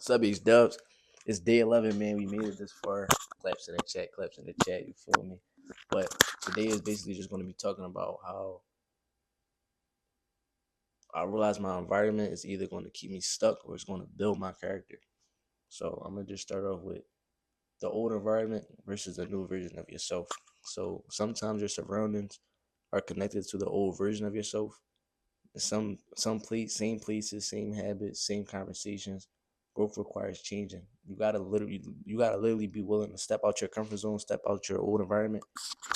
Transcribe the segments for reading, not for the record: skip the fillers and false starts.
Subbies Dubs. It's day 11, man. We made it this far. Claps in the chat, claps in the chat. You feel me? But today is basically just going to be talking about how I realize my environment is either going to keep me stuck or it's going to build my character. So I'm going to just start off with the old environment versus the new version of yourself. So sometimes your surroundings are connected to the old version of yourself. Same places, same habits, same conversations. Growth requires changing. You gotta literally be willing to step out your comfort zone, step out your old environment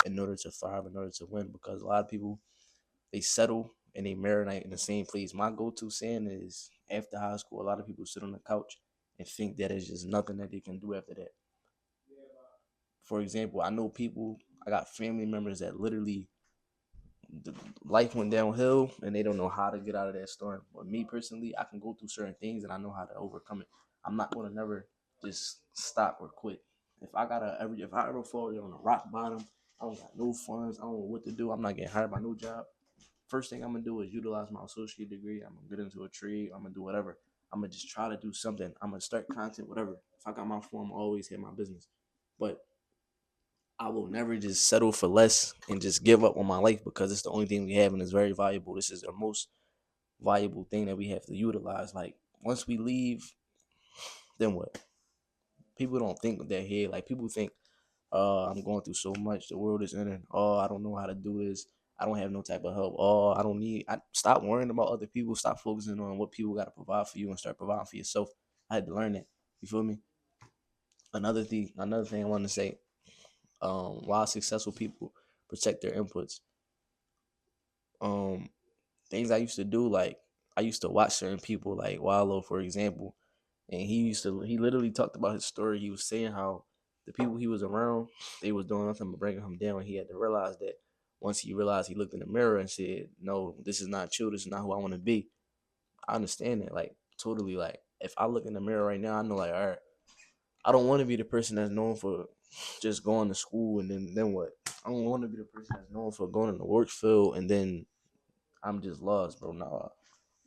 in order to thrive, in order to win. Because a lot of people, they settle and they marinate in the same place. My go-to saying is, after high school, a lot of people sit on the couch and think that it's just nothing that they can do after that. For example, I know people, I got family members that literally the life went downhill and they don't know how to get out of that storm. But me personally, I can go through certain things and I know how to overcome it. I'm not gonna never just stop or quit. If I ever fall on a rock bottom, I don't got no funds, I don't know what to do, I'm not getting hired by no job. First thing I'm gonna do is utilize my associate degree. I'm gonna get into a trade, I'm gonna do whatever. I'm gonna just try to do something. I'm gonna start content, whatever. If I got my form, I always hit my business. But I will never just settle for less and just give up on my life because it's the only thing we have and it's very valuable. This is the most valuable thing that we have to utilize. Like once we leave, then what? People don't think that here. Like people think, I'm going through so much. The world is ending. Oh, I don't know how to do this. I don't have no type of help. Oh, I don't need. I stop worrying about other people. Stop focusing on what people got to provide for you and start providing for yourself. I had to learn that. You feel me? Another thing I want to say. While successful people protect their inputs, um things I used to do, like I used to watch certain people like Wallow, for example, and he literally talked about his story. He was saying how the people he was around, they was doing nothing but bringing him down. He had to realize that. Once he realized, he looked in the mirror and said, no, this is not true, this is not who I want to be. I understand that, like totally. Like if I look in the mirror right now, I know, like, all right, I don't want to be the person that's known for just going to school and then what. I don't want to be the person that's known for going in the work field and then I'm just lost, bro. Now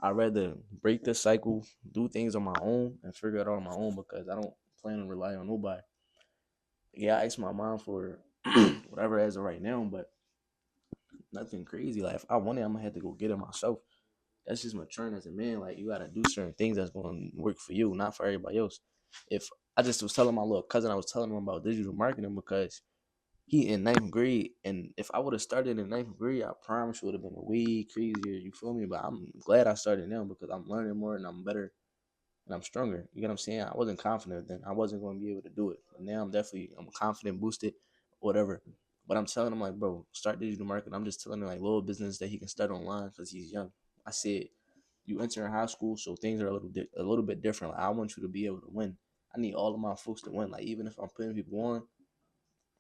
I'd rather break the cycle, do things on my own, and figure it out on my own because I don't plan on relying on nobody. Yeah, I asked my mom for whatever as of right now, but nothing crazy. Like if I want it, I'm gonna have to go get it myself. That's just maturing as a man. Like you gotta do certain things that's gonna work for you, not for everybody else. If I just was telling my little cousin, I was telling him about digital marketing because he in ninth grade, and if I would have started in ninth grade, I promise you would have been way crazier. You feel me? But I'm glad I started now because I'm learning more and I'm better and I'm stronger. You get what I'm saying? I wasn't confident then. I wasn't going to be able to do it. But now I'm confident, boosted, whatever. But I'm telling him like, bro, start digital marketing. I'm just telling him like little business that he can start online because he's young. I said, you enter in high school, so things are a little bit different. Like I want you to be able to win. I need all of my folks to win. Like even if I'm putting people on,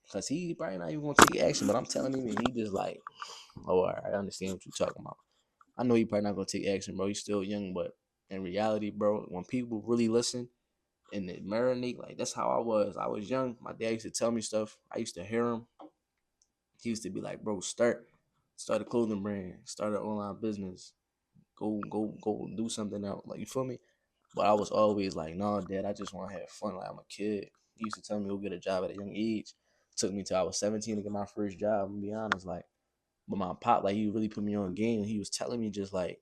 because he probably not even gonna take action, but I'm telling him, and he just like, oh, all right, I understand what you're talking about. I know he probably not gonna take action, bro. He's still young, but in reality, bro, when people really listen and they marinate, like that's how I was. I was young. My dad used to tell me stuff. I used to hear him. He used to be like, bro, start a clothing brand, start an online business, go do something else. Like you feel me? But I was always like, nah, dad, I just want to have fun. Like I'm a kid. He used to tell me go get a job at a young age. Took me till I was 17 to get my first job. I'm gonna be honest, like, but my pop, like, he really put me on game. He was telling me just like,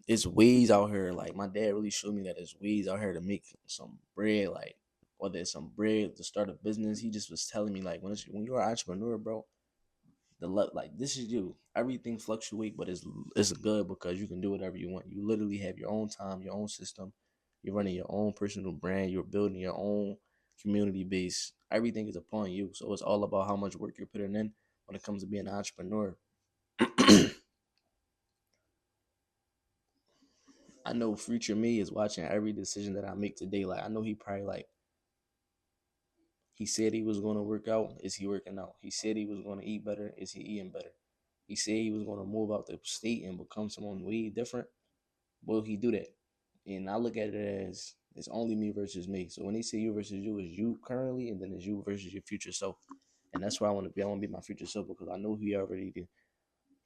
it's ways out here. Like my dad really showed me that there's ways out here to make some bread. Like whether it's some bread to start a business. He just was telling me like when you're an entrepreneur, bro, like this is you. Everything fluctuate, but it's good because you can do whatever you want. You literally have your own time, your own system. You're running your own personal brand. You're building your own community base. Everything is upon you. So it's all about how much work you're putting in when it comes to being an entrepreneur. I know future me is watching every decision that I make today. Like I know he probably like he said he was going to work out. Is he working out? He said he was going to eat better. Is he eating better? He said he was going to move out the state and become someone way different. Will he do that? And I look at it as it's only me versus me. So when they say you versus you, is you currently, and then it's you versus your future self. And that's where I want to be. I want to be my future self because I know he already did.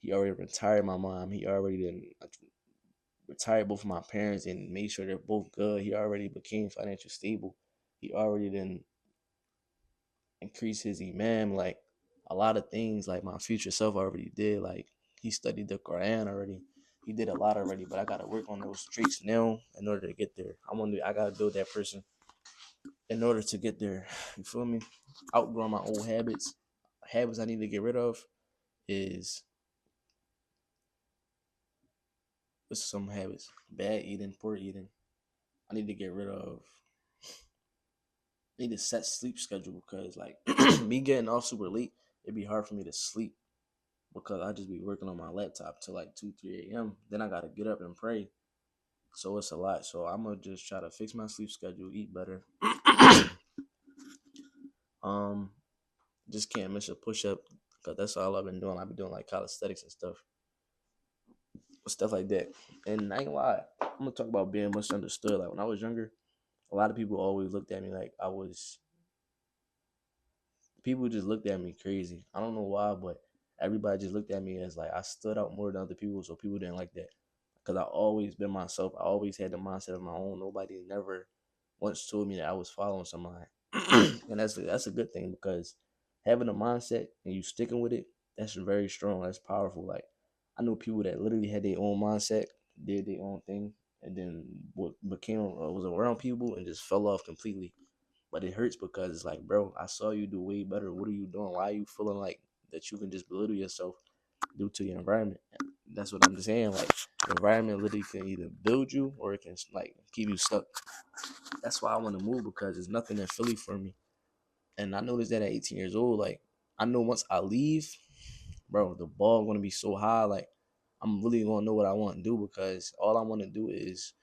He already retired my mom. He already did retired both of my parents and made sure they're both good. He already became financially stable. He already then increased his imam. Like a lot of things, like my future self already did. Like he studied the Quran already. He did a lot already, but I gotta work on those traits now in order to get there. I gotta build that person in order to get there. You feel me? Outgrow my old habits. Habits I need to get rid of is what's some habits? Bad eating, poor eating. I need to get rid of. I need to set sleep schedule because like me getting off super late, it'd be hard for me to sleep because I just be working on my laptop till like 2, 3 a.m. Then I gotta get up and pray. So it's a lot. So I'm gonna just try to fix my sleep schedule, eat better. um, just can't miss a push up because that's all I've been doing. I've been doing like calisthenics and stuff like that. And I ain't lie, I'm gonna talk about being misunderstood. Like when I was younger, a lot of people always looked at me like I was. People just looked at me crazy. I don't know why, but everybody just looked at me as like I stood out more than other people, so people didn't like that. Because I always been myself. I always had the mindset of my own. Nobody never once told me that I was following somebody, and that's a good thing because having a mindset and you sticking with it, that's very strong. That's powerful. Like I know people that literally had their own mindset, did their own thing, and then what became was around people and just fell off completely. But it hurts because it's like, bro, I saw you do way better. What are you doing? Why are you feeling like that you can just belittle yourself due to your environment? That's what I'm saying. Like, the environment literally can either build you or it can like keep you stuck. That's why I want to move because there's nothing in Philly for me. And I noticed that at 18 years old, like, I know once I leave, bro, the ball gonna be so high. Like, I'm really gonna know what I want to do because all I want to do is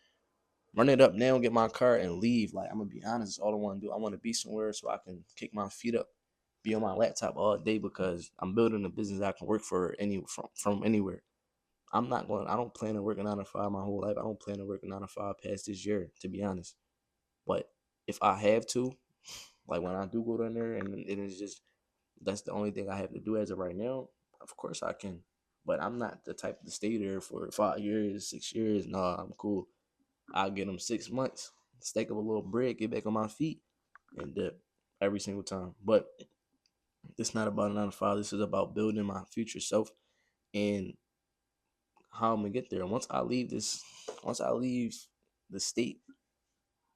run it up now, get my car, and leave. Like I'm gonna be honest, all I want to do. I want to be somewhere so I can kick my feet up, be on my laptop all day because I'm building a business I can work for from anywhere. I'm not going. I don't plan to work a 9 to 5 my whole life. I don't plan to work a 9 to 5 past this year, to be honest. But if I have to, like when I do go down there, and it is just that's the only thing I have to do as of right now. Of course I can, but I'm not the type to stay there for 5 years, 6 years. Nah, I'm cool. I'll get them 6 months, stack up a little bread, get back on my feet, and dip every single time. But it's not about a 9 to 5. This is about building my future self and how I'm gonna get there. Once I leave the state,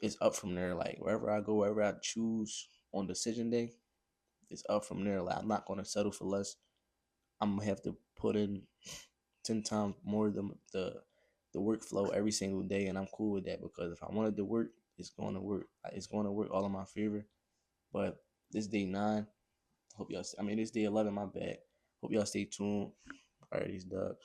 it's up from there. Like wherever I go, wherever I choose on decision day, it's up from there. Like I'm not gonna settle for less. I'm gonna have to put in 10 times more than the workflow every single day, and I'm cool with that because if I wanted to work, it's going to work. It's going to work all in my favor. But this day 9, hope y'all. I mean, this day 11, my bad. Hope y'all stay tuned. All right, these dubs.